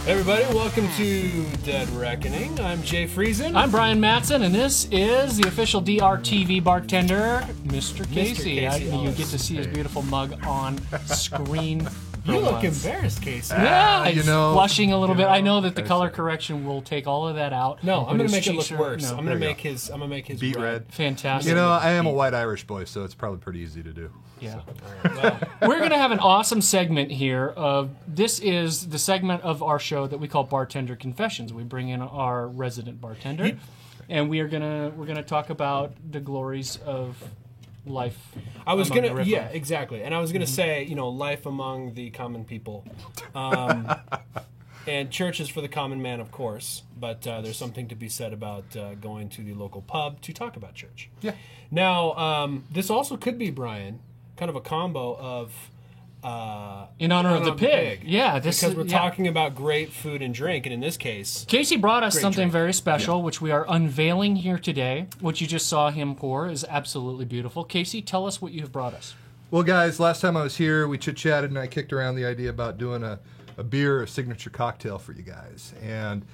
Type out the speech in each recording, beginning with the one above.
Everybody, welcome to Dead Reckoning. I'm Jay Friesen. I'm Brian Matson, and this is the official DRTV bartender, Mr. Casey. You get to see his beautiful mug on screen. You look embarrassed, Casey. Yeah, he's blushing a little bit. I know that the color correction will take all of that out. No, I'm going to make it look cheeks worse. no. I'm going to make his. Beet red. Fantastic. You know, I am a white Irish boy, so it's probably pretty easy to do. Yeah. Well, We're going to have an awesome segment here. This is the segment of our show that we call Bartender Confessions. We bring in our resident bartender, and we're gonna talk about the glories of life. I was among the gonna, riffraff. yeah, exactly. And I was gonna say, life among the common people, and church is for the common man, of course. But there's something to be said about going to the local pub to talk about church. Yeah. Now, this also could be, Brian, kind of a combo of In honor of the pig. Yeah, because we're talking about great food and drink, and in this case, Casey brought us something drink. very special, which we are unveiling here today. What you just saw him pour is absolutely beautiful. Casey, tell us what you have brought us. Well, guys, last time I was here, we chit-chatted, and I kicked around the idea about doing a beer, a signature cocktail for you guys. And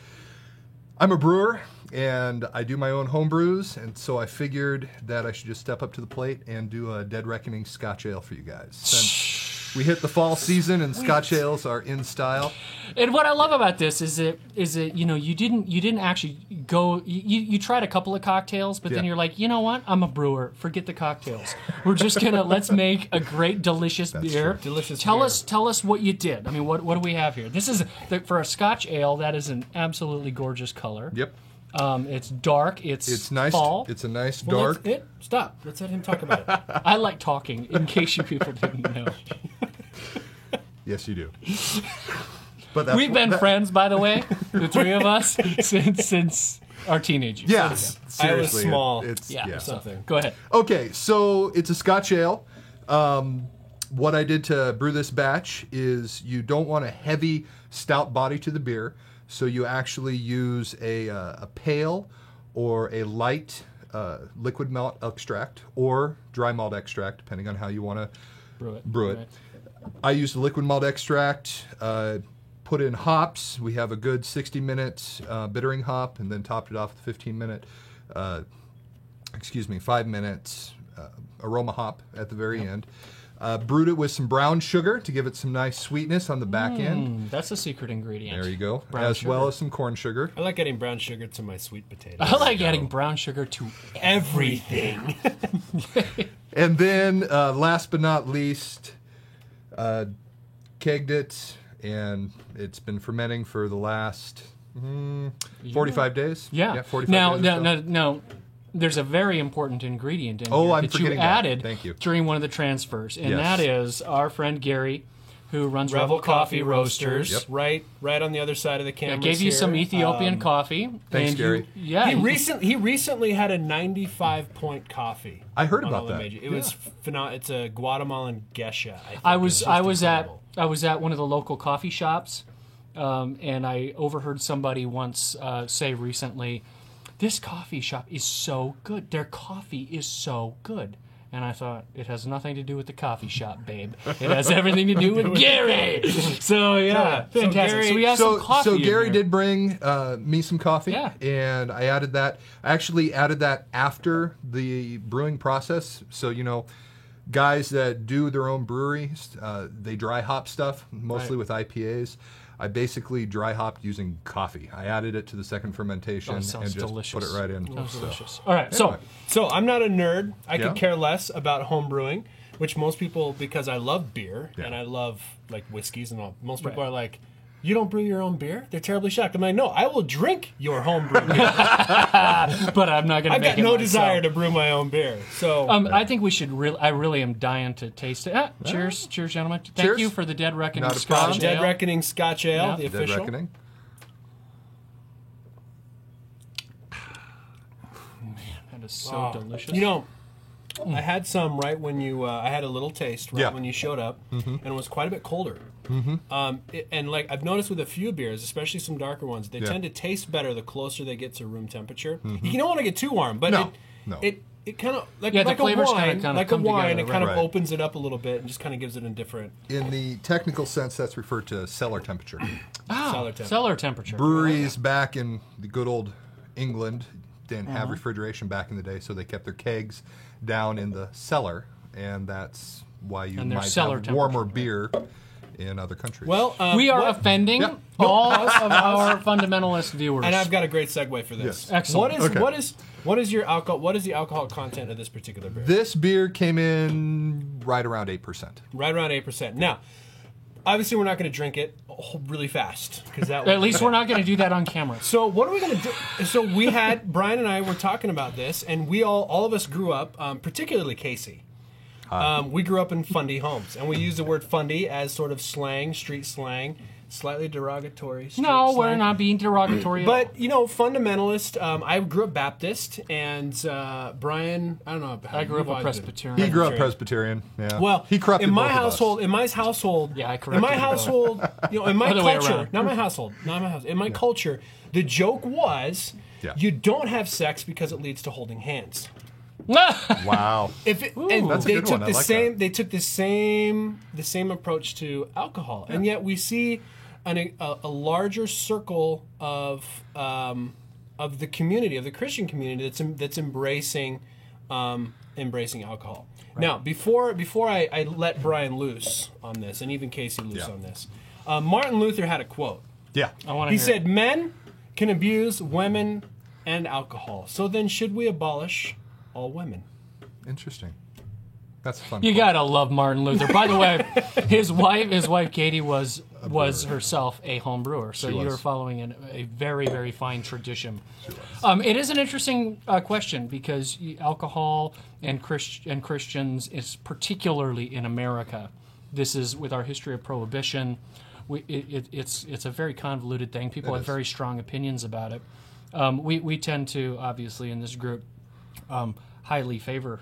I'm a brewer, and I do my own home brews, and so I figured that I should just step up to the plate and do a Dead Reckoning Scotch Ale for you guys. Since we hit the fall season, and Scotch ales are in style. And what I love about this is that you didn't actually go. You tried a couple of cocktails, but then Yeah. you're like, you know what? I'm a brewer. Forget the cocktails. We're just gonna let's make a great, delicious beer. true. Delicious Tell beer. us what you did. I mean, what do we have here? This is for a Scotch ale. That is an absolutely gorgeous color. Yep. It's dark. It's nice. Fall. It's a nice Well, dark. stop. Let's let him talk about it. I like talking. In case you people didn't know, Yes, you do. But that's we've been friends, by the way, the three of us, since our teenage years. Yes, I was seriously, small. It's Yeah. yeah. Something. Go ahead. Okay, so it's a Scotch ale. What I did to brew this batch is you don't want a heavy, stout body to the beer, so you actually use a pale or a light liquid malt extract or dry malt extract, depending on how you want to brew it. Right. I used a liquid malt extract, put in hops. We have a good 60-minute bittering hop, and then topped it off with 15-minute, 5 minutes aroma hop at the very end. Brewed it with some brown sugar to give it some nice sweetness on the back end. That's a secret ingredient. There you go. Brown as sugar. well as some corn sugar. I like adding brown sugar to my sweet potatoes. I like adding brown sugar to everything. And then, last but not least, kegged it, and it's been fermenting for the last 45 days. Yeah. 45 Now, days or so. no. There's a very important ingredient in Oh, here I'm that you forgetting that. added Thank you. during one of the transfers, and Yes. that is our friend Gary, who runs Revel Coffee Roasters. Yep. Right on the other side of the camera. I gave you some Ethiopian coffee. Thanks, and Gary. He recently had a 95-point coffee. I heard on about all the that. major- It was phenomenal. It's a Guatemalan geisha. I think. I It's was just incredible. at one of the local coffee shops, and I overheard somebody once say recently, "This coffee shop is so good. Their coffee is so good." And I thought, it has nothing to do with the coffee shop, babe. It has everything to do with Gary. So yeah, So fantastic. Gary- So we have some coffee. So in Gary here. did bring me some coffee, Yeah. and I added that. I actually added that after the brewing process. So guys that do their own breweries, they dry hop stuff mostly with IPAs. I basically dry hopped using coffee. I added it to the second fermentation and sounds just delicious. put it right in. Sounds So- delicious. All right, Anyway. So I'm not a nerd. I Yeah. could care less about home brewing, which most people, because I love beer Yeah. and I love like whiskeys and all. Most people are like, "You don't brew your own beer?" They're terribly shocked. I'm like, "No, I will drink your home brew beer. but I'm not going to I've make got it no myself. desire to brew my own beer." So I think we should. I really am dying to taste it. Cheers, gentlemen! Thank Cheers. you for the Dead Reckoning Not a Scotch problem. Dead Ale. Reckoning Scotch Ale, Yeah. the Dead official. Reckoning. That is so delicious. I had some right when you. I had a little taste right Yeah. when you showed up, and it was quite a bit colder. And like I've noticed with a few beers, especially some darker ones, they Yeah. tend to taste better the closer they get to room temperature. You don't want to get too warm, but No. it it kind of like Yeah, the like a flavors wine, kinda like a come wine. together, It kind right. of opens it up a little bit and just kind of gives it a different In the technical sense, that's referred to cellar temperature. Cellar temperature. Breweries back in the good old England didn't Uh-huh. have refrigeration back in the day, so they kept their kegs down in the cellar, and that's why you And their might cellar have warmer temperature, beer in other countries. Well, We are what- offending Yeah. all of our fundamentalist viewers. and I've got a great segue for this. Yes. Excellent. Okay. What is your alcohol? What is the alcohol content of this particular beer? this beer came in right around 8%. Right around 8%. Now, obviously, we're not going to drink it really fast because that. At least we're not going to do that on camera. So what are we going to do? So we had Brian and I were talking about this, and we all of us grew up, particularly Casey. We grew up in fundy homes, and we use the word fundy as sort of slang, street slang, slightly derogatory. Street No, slang. we're not being derogatory. at all. But fundamentalist. I grew up Baptist, and Brian, I don't know. I grew up a you- Presbyterian. He grew up Presbyterian. Yeah. Well, he corrupted in my both of us. household, in my household, Yeah, I in corrected my you both. household, in my Other way culture, around. not my household, in my culture, the joke was, Yeah. you don't have sex because it leads to holding hands. Wow. If it, and That's a they good took one. I the like same, that. they took the same approach to alcohol, and yet we see a larger circle of the community, of the Christian community that's embracing alcohol. Now, before I let Brian loose on this, and even Casey loose Yeah. on this, Martin Luther had a quote. Yeah. I want to He hear said, "Men can abuse women and alcohol. So then, should we abolish all women?" Interesting. That's a fun. You quote. gotta love Martin Luther. By the way, his wife Katie was herself a home brewer, so She you was. are following a very, very fine tradition. It is an interesting question because alcohol and Christians is particularly in America. This is with our history of prohibition. It's a very convoluted thing. People have is. very strong opinions about it. We tend to obviously in this group. Highly favor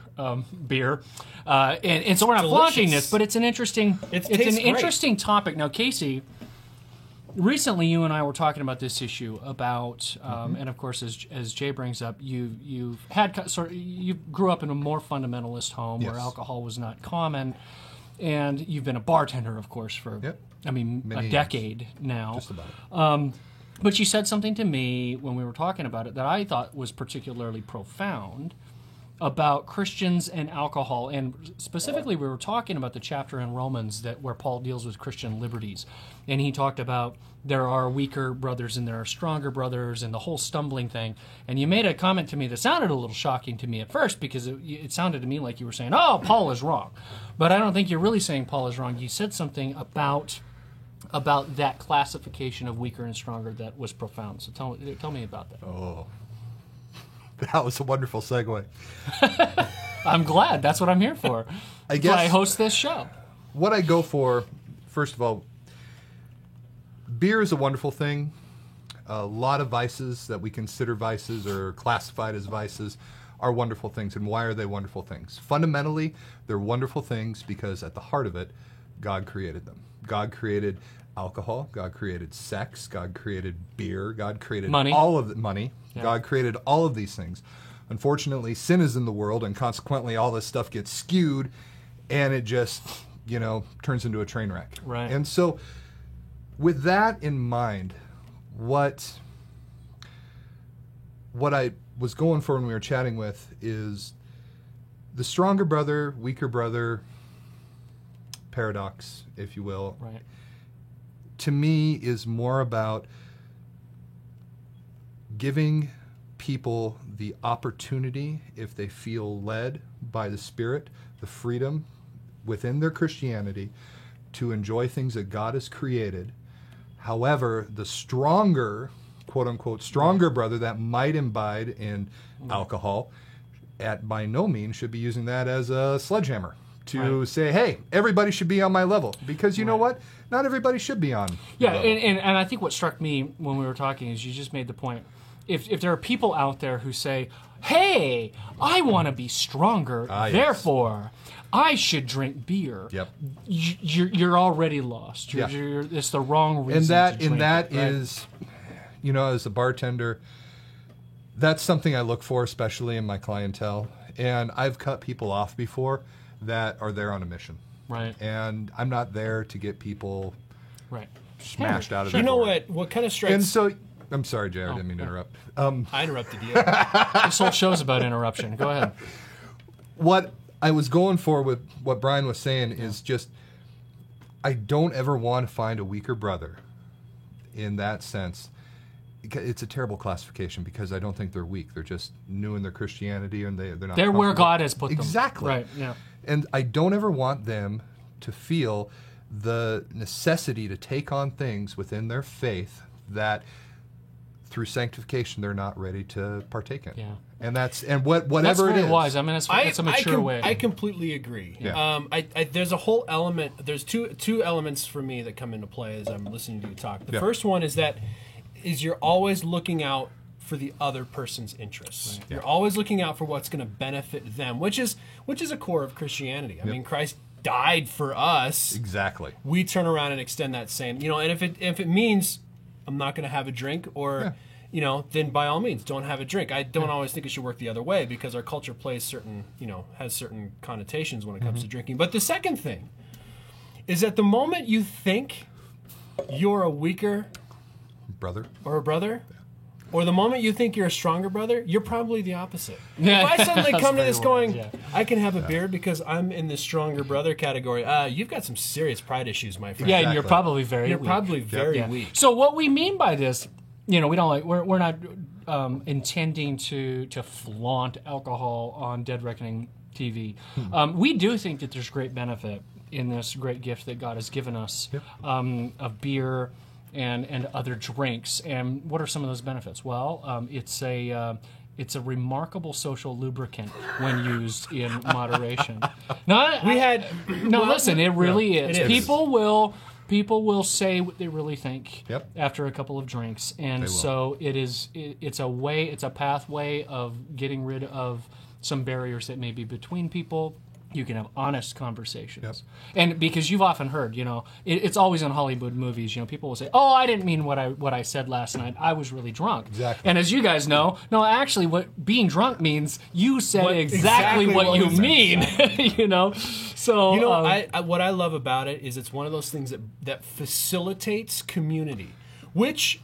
beer, and so we're not flaunting Delicious. this, but it's an interesting Tastes an great. interesting topic. Now, Casey, recently you and I were talking about this issue about, and of course, as Jay brings up, you grew up in a more fundamentalist home where Yes. alcohol was not common, and you've been a bartender, of course, for Yep. I mean Many a years. decade now. Just about. But you said something to me when we were talking about it that I thought was particularly profound about Christians and alcohol, and specifically we were talking about the chapter in Romans where Paul deals with Christian liberties, and he talked about there are weaker brothers and there are stronger brothers and the whole stumbling thing. And you made a comment to me that sounded a little shocking to me at first because it sounded to me like you were saying, "Oh, Paul is wrong," but I don't think you're really saying Paul is wrong. You said something about that classification of weaker and stronger that was profound. So tell me about that. Oh, that was a wonderful segue. I'm glad. That's what I'm here for. I That's why I guess- host this show. What I go for, first of all, beer is a wonderful thing. A lot of vices that we consider vices or classified as vices are wonderful things. And why are they wonderful things? Fundamentally, they're wonderful things because at the heart of it, God created them. God created alcohol. God created sex. God created beer. God created Money. all of the money. Yeah. God created all of these things. Unfortunately, sin is in the world, and consequently, all this stuff gets skewed, and it just, turns into a train wreck. Right. And so, with that in mind, what I was going for when we were chatting with is the stronger brother, weaker brother paradox, if you will, Right. to me is more about giving people the opportunity, if they feel led by the Spirit, the freedom within their Christianity to enjoy things that God has created. However, the stronger, quote unquote, stronger brother that might imbibe in alcohol, by no means should be using that as a sledgehammer to Right. say, hey, everybody should be on my level. Because you know what? Not everybody should be on Yeah, your level. and I think what struck me when we were talking is you just made the point. If there are people out there who say, "Hey, I want to be stronger, Yes. therefore I should drink beer," Yep. you're already lost. Yeah. It's the wrong reason. And to drink that it, right? is, as a bartender, that's something I look for, especially in my clientele, And I've cut people off before that are there on a mission. Right. And I'm not there to get people Right. smashed out of You the know door. what kind of strikes... And so, I'm sorry, Jared, I didn't mean to interrupt. I interrupted you. This whole show's about interruption. Go ahead. What I was going for with what Brian was saying is just, I don't ever want to find a weaker brother in that sense. It's a terrible classification because I don't think they're weak. They're just new in their Christianity and they're not They're where comfortable. God has put them. Exactly. Right, yeah. And I don't ever want them to feel the necessity to take on things within their faith that through sanctification they're not ready to partake in. Yeah. And that's That's whatever it very is. wise. I mean, it's a mature way. I completely agree. Yeah. There's a whole element. There's two elements for me that come into play as I'm listening to you talk. The Yeah. first one is you're always looking out for the other person's interests. You're always looking out for what's going to benefit them, which is a core of Christianity. I mean, Christ died for us. Exactly. We turn around and extend that same. And if it means I'm not going to have a drink or. Then by all means, don't have a drink. I don't always think it should work the other way because our culture plays has certain connotations when it comes to drinking. But the second thing is that the moment you think you're a weaker Brother. or a brother, or the moment you think you're a stronger brother, you're probably the opposite. Yeah. If I suddenly That's come to very this wise, going, yeah. I can have a beer because I'm in the stronger brother category, you've got some serious pride issues, my friend. Yeah, and you're Exactly. probably very You're weak. probably very Yeah. weak. So what we mean by this, we don't we're not intending to flaunt alcohol on Dead Reckoning TV. We do think that there's great benefit in this great gift that God has given us of beer and other drinks. And what are some of those benefits? Well, it's a remarkable social lubricant when used in moderation. Listen, it really is. it is. People will say what they really think Yep. after a couple of drinks, and will. so it's a pathway of getting rid of some barriers that may be between people. You can have honest conversations. Yep. And because you've often heard, it's always in Hollywood movies, people will say, "Oh, I didn't mean what I said last night. I was really drunk." Exactly. And as you guys know, no, actually what being drunk means, you said exactly exactly what what you was said. mean, So what I love about it is it's one of those things that facilitates community, which,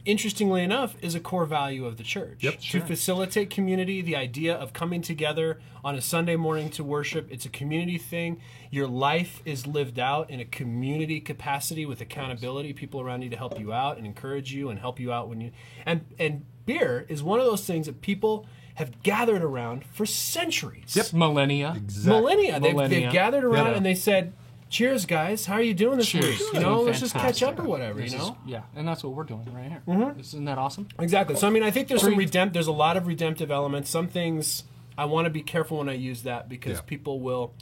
interestingly enough, is a core value of the church. Yep. To facilitate community, the idea of coming together on a Sunday morning to worship, it's a community thing. Your life is lived out in a community capacity with accountability. People around you to help you out and encourage you and help you out when you... And beer is one of those things that people have gathered around for centuries. Yep. millennia. Millennia. They've Millennia. gathered around Yeah. and they said, "Cheers, guys. How are you doing this Cheers. week? Doing Let's just catch fantastic. up or whatever, This is- yeah, and that's what we're doing right here. Isn't that awesome? Exactly. So I mean, I think there's there's a lot of redemptive elements. Some things I want to be careful when I use that because Yeah. people will,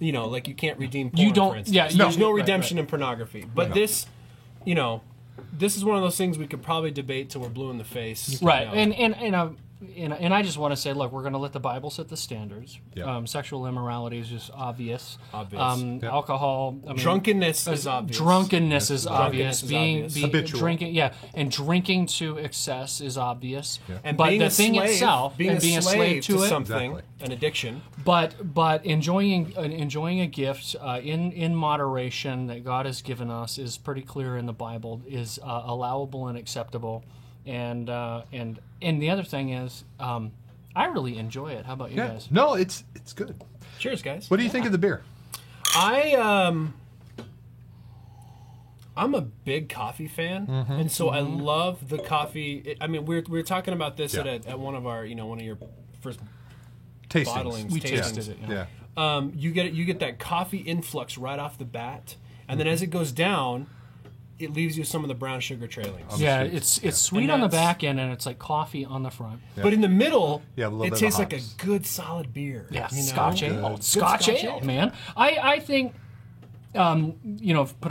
like you can't redeem porn, You don't- for instance. yeah, There's no right, redemption in pornography. But this, this is one of those things we could probably debate till we're blue in the face. Right, and I just want to say, look, we're going to let the Bible set the standards. Yeah. Sexual immorality is just obvious. Obvious. Alcohol, Drunkenness is obvious. Drunkenness is obvious. Drunkenness is obvious. Habitual. Drinking, and drinking to excess is obvious. And but being the a thing slave, itself, being and a being slave to it, something, Exactly. an addiction. but enjoying a gift in moderation that God has given us is pretty clear in the Bible, is allowable and acceptable, and the other thing is, I really enjoy it. How about you Yeah. guys? No, it's good. Cheers, guys. What do you think of the beer? I'm a big coffee fan, and so I love the coffee. I mean, we were talking about this Yeah. at one of our one of your first Tastings. bottlings. We tastings. tasted it. Yeah. You get that coffee influx right off the bat, and then as it goes down, it leaves you some of the brown sugar trailings. Yeah, sweet. it's sweet And on the that's- back end, and it's like coffee on the front. But in the middle, Yeah, a little it bit of tastes like a hops. good solid beer. Yeah, you know? Scotch ale. Good Scotch ale, man. I think, put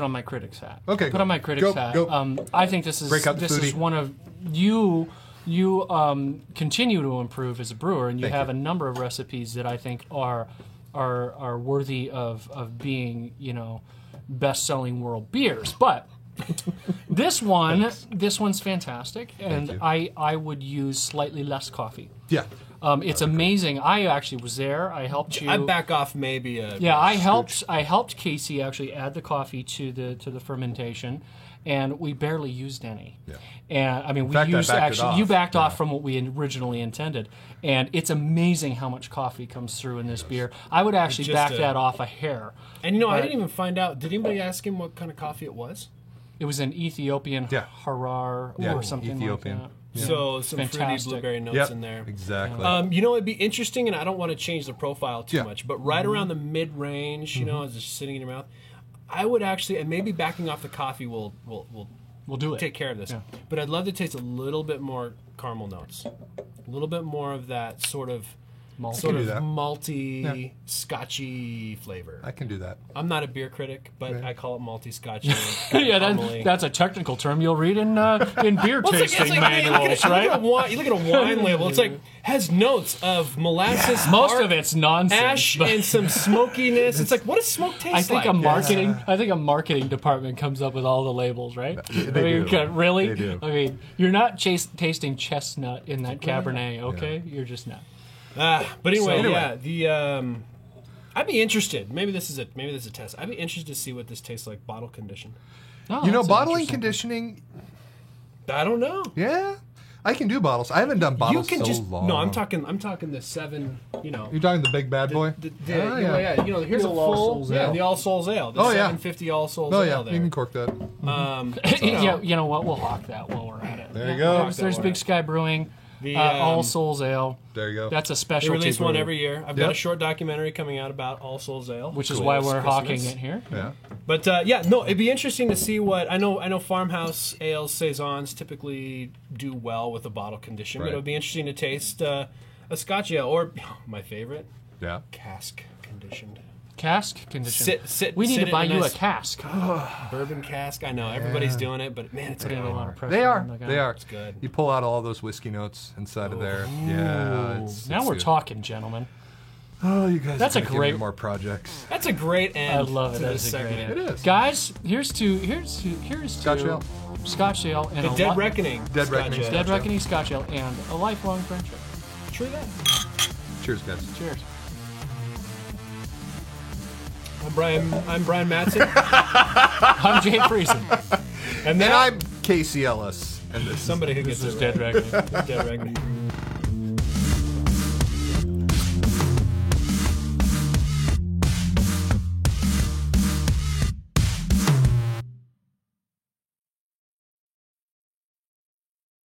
on my critic's hat. Okay, Put go. on my critic's Go, hat. go. I think this is Break out the this is foodie. one of you continue to improve as a brewer, and you Thank have you. a number of recipes that I think are worthy of being best-selling world beers, but. This one's fantastic, and you. I would use slightly less coffee. Yeah. It's amazing. I actually was there. I helped you. I back off maybe. Yeah, I helped Casey actually add the coffee to the fermentation, and we barely used any. Yeah. And I mean, we fact, I used backed it actually off. you backed Yeah. off from what we originally intended, and it's amazing how much coffee comes through in this beer. I would actually Just back a- that off a hair. And I But- didn't even find out. Did anybody ask him what kind of coffee it was? It was an Ethiopian Yeah. Harar Yeah, or something Ethiopian. like that. So some fruity Fantastic. blueberry notes Yep. in there. Exactly. It'd be interesting, and I don't want to change the profile too Yeah. much, but right around the mid-range, as it's just sitting in your mouth, I would actually, and maybe backing off the coffee will We'll do it. take care of this. Yeah. But I'd love to taste a little bit more caramel notes, a little bit more of that sort of Malt. sort do of that. malty, scotchy flavor. I can do that. I'm not a beer critic, but Yeah. I call it malty, scotchy. Yeah, caramely. that's a technical term you'll read in beer Well, tasting hey, manuals, right? You look at a wine label. It's like has notes of molasses, Most bark, of it's nonsense. ash, but and some smokiness. It's like, what does smoke taste I think like? I think a marketing department comes up with all the labels, right? They do. Really? They do. I mean, you're not tasting chestnut in that Cabernet, okay? You're just not. But anyway, So- yeah. The I'd be interested. Maybe this is a test. I'd be interested to see what this tastes like bottle conditioned. Oh, You know, that's bottling interesting. conditioning. I don't know. Yeah, I can do bottles. I haven't done bottles You can so just long. no. I'm talking the 7. You're talking the big bad boy. Yeah. Here's The a All full. Souls Yeah, Ale. the All Souls Ale. The Oh, yeah. 750 All Souls Oh Ale. yeah, There. you can cork that. Yeah, you know what? We'll hawk that while we're at it. There you go. There's Big Sky Brewing, The, All Souls Ale. There you go. That's a They specialty release one brew, every year. I've got Yep. a short documentary coming out about All Souls Ale, which is Cool. why It's we're Christmas. hawking it here. Yeah. But it'd be interesting to see what I know farmhouse ales saisons typically do well with a bottle condition, Right. but it would be interesting to taste a Scotch ale or my favorite, Yeah. cask conditioned. Cask condition. Sit. We need sit to buy in a you nice a cask. bourbon cask. I know everybody's doing it, but man, it's Put good. in a lot of pressure. They are. on the guy. They are. It's good. You pull out all those whiskey notes inside of there. Yeah. Now we're good. talking, gentlemen. Oh, you guys. That's are a gonna give me great- more projects. That's a great end. I love it. to That this is a great segment. end. It is. Guys, here's to Scotch ale. Scotch ale and The a Dead Reckoning. Dead Scotch Reckoning ale. Dead Reckoning Scotch ale and a lifelong friendship. True that. Cheers, guys. Cheers. I'm Brian Matson, I'm Jay Friesen. and And I'm Casey Ellis. And this somebody who This gets is it Dead right. Reckoning. Dead Reckoning.